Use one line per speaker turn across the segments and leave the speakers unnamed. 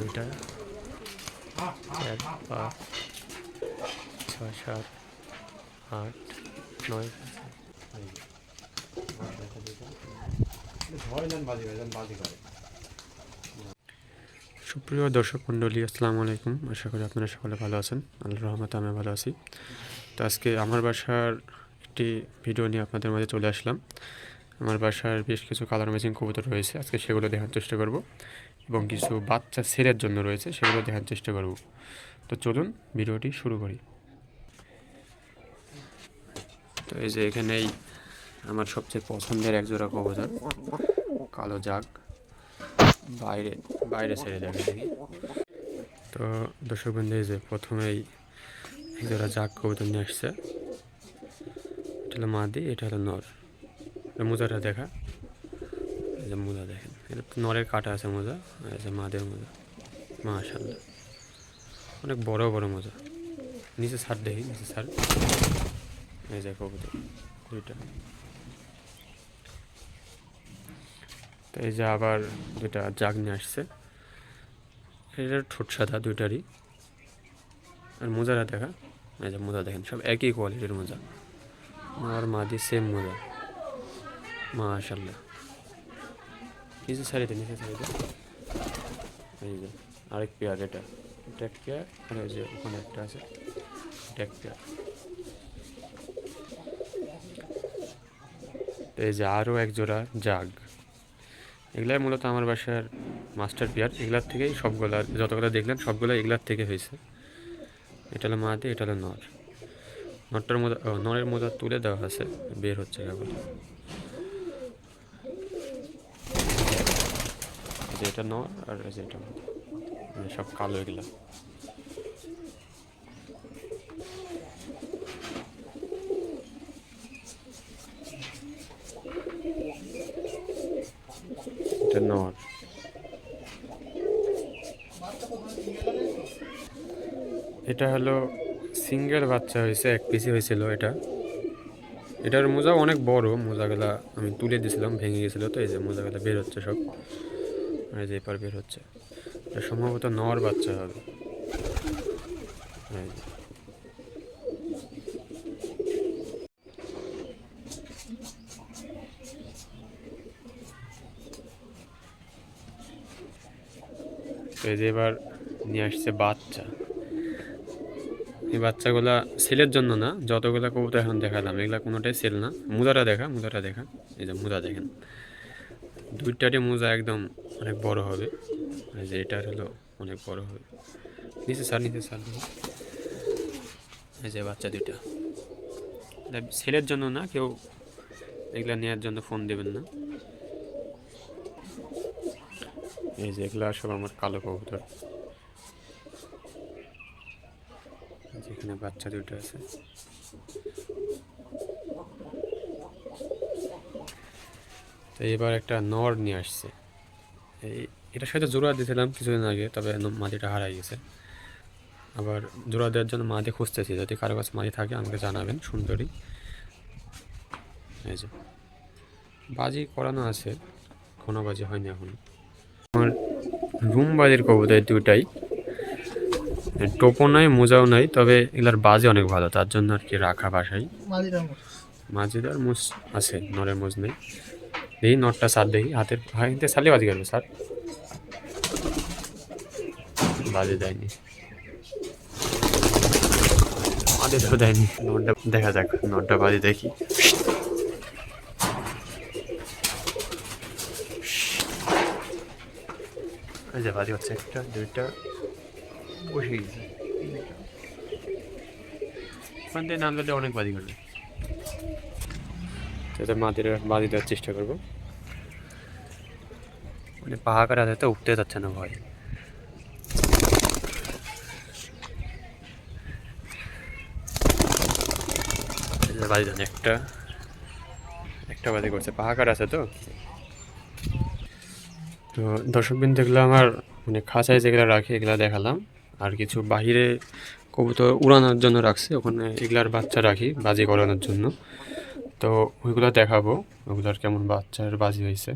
দুইটা, 4, 5, 6, 7, 8, 9। সুপ্রিয় দর্শক মণ্ডলী, আসসালামু আলাইকুম। আশা করি আপনারা সকলে ভালো আছেন। আল্লাহর রহমতে আমি ভালো আছি। তো আজকে আমার বাসার একটি ভিডিও নিয়ে আপনাদের মাঝে চলে আসলাম। আমার বাসার বেশ কিছু কালার ম্যাচিং কবুতর রয়েছে, আজকে সেগুলো দেখার চেষ্টা করব এবং কিছু বাচ্চা ছেলের জন্য রয়েছে, সেগুলো দেখার চেষ্টা করব। তো চলুন ভিডিওটি শুরু করি। তো এই যে এখানেই আমার সবচেয়ে পছন্দের একজোড়া কবুতর, কালো জাগ। বাইরে বাইরে ছেড়ে দেখে দেখি। তো দর্শক বন্ধু, এই যে প্রথমেই একজোড়া জাগ কবুতর নিয়ে আসছে। এটা হলো মাদি, এটা হলো নর। মোজাটা দেখা, এই যে মোজা দেখেন, এটা নরের কাটা আছে মোজা, এই যে মাদের মোজা। মাশাআল্লাহ, অনেক বড় বড় মোজা। নিচে ছাড় দেখি, নিচে ছাড়। এই যে কবুতর দুইটা। তো এই যে আবার দুইটা জাগ নিয়ে আসছে। এটার ঠোঁট সাদা দুইটারই। আর মোজাটা দেখা, এই যে মোজা দেখেন, সব একই কোয়ালিটির মোজা। আর মাদি সেম মোজা। মাশাআল্লাহ, নিচে ছাড়িয়ে নিচে ছাড়িয়ে। এই যে আরেক পেয়ার, এটা এক পেয়ার, আর ওই যে ওখানে একটা আছে, এটা এক পেয়ার। এই যে আরও এক জোড়া জাগ। এগুলাই মূলত আমার বাসার মাস্টার পেয়ার। এগুলার থেকেই সবগুলা, যতগুলো দেখলেন সবগুলো এগুলার থেকে হয়েছে। এটা হলো মাদি, এটা হলো নর। নরটার মোজা, নরের মোজা তুলে দেওয়া আছে, বের হচ্ছে কেবল। যে এটা নর আর এই যে এটা মাদি, সব কালো এগুলা। এটা নর। এটা হলো সিঙ্গেল বাচ্চা হয়েছে, এক পিসি হয়েছিল এটা। এটার মোজা অনেক বড়, মোজাগুলা আমি তুলে দিয়েছিলাম, ভেঙে গেছিলো। তো এই যে মোজাগুলা বের হচ্ছে সব, এই যে এপার বের হচ্ছে। এটা সম্ভবত নর বাচ্চা হবে। তো এই যে এবার নিয়ে আসছে বাচ্চা। এই বাচ্চাগুলা সেলের জন্য না, যতগুলা কবুতর এখন দেখালাম এগুলা কোনোটাই সেল না। মুদাটা দেখা, মুদাটা দেখা, এই যে মুদা দেখেন, দুইটারই মোজা একদম অনেক বড় হবে। এই যে এটার হলো অনেক বড় হবে। নিচে সার, নিচে সার। এই যে বাচ্চা দুইটা, সেলের জন্য না, কেউ এগুলা নেওয়ার জন্য ফোন দেবেন না। এই যে এগুলা সব আমার কালো কবুতর, যেখানে বাচ্চা দুটো আছে। তো এবার একটা নর নিয়ে আসছে। এটার সাথে জোড়া দিয়েছিলাম কিছুদিন আগে, তবে মাদিটা হারাই গেছে। আবার জোড়া দেওয়ার জন্য মাদি খুঁজতেছি, যদি কারো কাছে মাদি থাকে আমাকে জানাবেন। সুন্দরী, এই যে বাজি করানো আছে, কোনো বাজি হয়নি এখন। আমার রুম বাজির কবুতর দুটাই, টোপও নাই, মোজাও নাই, তবে এগুলার বাজে অনেক ভালো, তার জন্য আর কি রাখা বাসায়। মাঝিদার মুজ আছে, নরের মুজ নেই। দেখি নটটা সার দেখি, হাতের হাতে সারলে বাজি করবে। স্যার বাজে দেয়নি, আমাদেরও দেয়নি। নটটা দেখা যাক, নটটা বাজি দেখি। এই যে বাজি হচ্ছে, একটা দুইটা বসে গেছে। ওখান থেকে নামলে অনেক বাজি করবে। যাতে মাদের বাজি দেওয়ার চেষ্টা করবো। মানে পাহাড় আছে তো, উঠতে যাচ্ছে না ভয়। বাজি দেন, একটা একটা বাজি করছে, পাহাড় আছে তো। তো দর্শকবিন, দেখলো আমার মানে খাঁচায় যেগুলো রাখি এগুলা দেখালাম। আর কিছু বাহিরে কবুতর উড়ানোর জন্য রাখছে, ওখানে এগুলার বাচ্চা রাখি বাজি করানোর জন্য। তো ওইগুলো দেখাবো, ওগুলার কেমন বাচ্চার বাজি হয়েছে।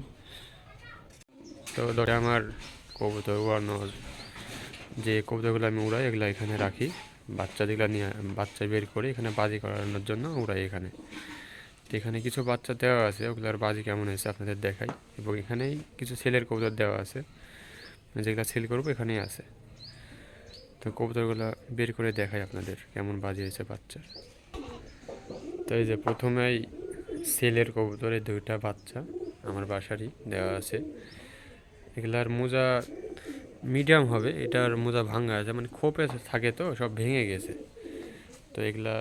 তো ধরে আমার কবুতর উড়ানোর যে কবুতরগুলো আমি উড়াই এগুলো এখানে রাখি, বাচ্চা যেগুলো নিয়ে বাচ্চা বের করে এখানে বাজি করানোর জন্য উড়াই এখানে। তো এখানে কিছু বাচ্চা দেওয়া আছে, ওগুলোর বাজি কেমন হয়েছে আপনাদের দেখাই। এবং এখানেই কিছু সেলের কবুতর দেওয়া আছে, যেগুলো সেল করবো এখানেই আছে। তো কবুতরগুলো বের করে দেখাই আপনাদের কেমন বাজি হয়েছে বাচ্চা। তো এই যে প্রথমেই সেলের কবুতরের 2টা বাচ্চা আমার বাসারই দেওয়া আছে। এগুলার মোজা মিডিয়াম হবে, এটার মোজা ভাঙা আছে, মানে খোপে থাকে তো সব ভেঙে গেছে। তো এগুলা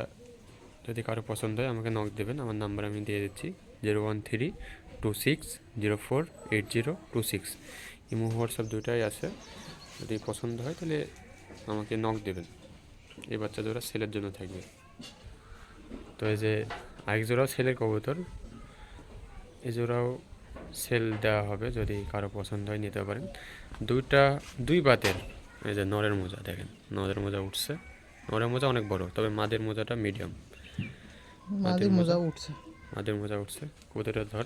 যদি কারো পছন্দ হয় আমাকে নক দেবেন, আমার নাম্বার আমি দিয়ে দিচ্ছি 01326048026। ইমো হোয়াটসঅ্যাপ দুটাই আছে, যদি পছন্দ হয় তাহলে আমাকে নক দেবেন। এই বাচ্চা জোড়া সেলের জন্য থাকবে। তো এই যে আরেক জোড়াও সেলের কবুতর, এই জোড়াও সেল দেওয়া হবে, যদি কারো পছন্দ হয় নিতে পারেন। দুই বাতের। এই যে নরের মোজা দেখেন, নরের মোজা উঠছে। নরের মোজা অনেক বড়, তবে মাদের মোজাটা মিডিয়াম।
মাদির মোজা উঠছে।
মাদের মোজা উঠছে। কবুতরটা ধর,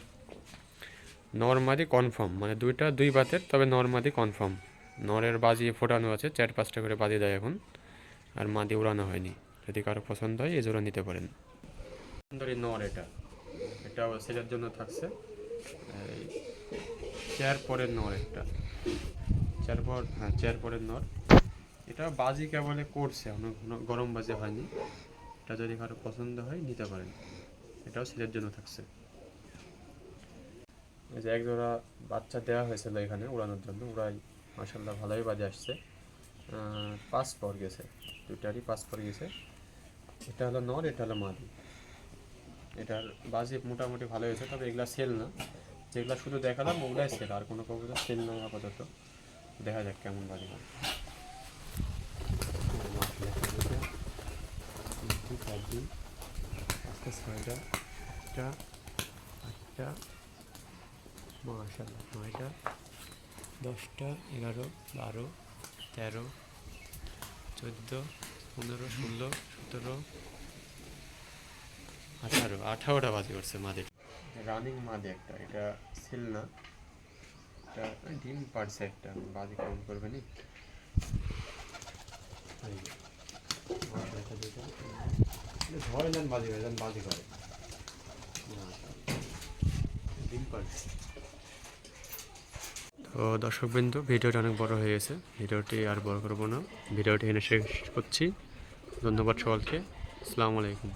নর মাদি কনফার্ম, মানে দুই বাতের, তবে নর মাদি কনফার্ম। নরের বাজি ফোটানো আছে, 4-5টা করে বাজি দেয় এখন, আর মাদি উড়ানো হয়নি। যদি কারো পছন্দ হয় এই জোড়া নিতে পারেন। সুন্দরী নর, এটাও সেলের জন্য থাকছে। এই চেয়ার পরের নর একটা, চেয়ার পরের নর। এটা বাজি কেবলে করছে, অনেক গরম বাজি হয়নি। এটা যদি কারো পছন্দ হয় নিতে পারেন, এটাও সেলের জন্য থাকছে। এই যে এক জোড়া বাচ্চা দেওয়া হয়েছিল এখানে উড়ানোর জন্য, উড়াই মাশাআল্লাহ ভালোই বাজে আসছে। 5 পর গেছে, দুটারই 5 পর গেছে। এটা হলো নর, এটা হলো মাদি। এটার বাজি মোটামুটি ভালো হয়েছে, তবে এগুলা সেল না। যেগুলো শুধু দেখালাম ওগুলাই সেল, আর কোনো কবুতর সেল নয় আপাতত। দেখা যাক কেমন বাজি হয়। 4 দিন, 6টা, 8টা, 8টা, মাশাআল্লাহ 9টা, 10টা, 11, 12, 13, 14, 15, 16, 17, 18টা বাজি করছে মাদের। রানিং মাদি একটা, এটা সেল না। এটা ডিম পারছে একটা, বাজি কাউন্ট করবে নি। ধরে যান বাজি করে, যান বাজি করে ডিম পারছে। তো দর্শকবৃন্দ, ভিডিওটা অনেক বড় হয়ে গেছে, ভিডিওটি আর বড় করবো না, ভিডিওটি এখানে শেষ করছি। ধন্যবাদ সকলকে, আসসালামু আলাইকুম।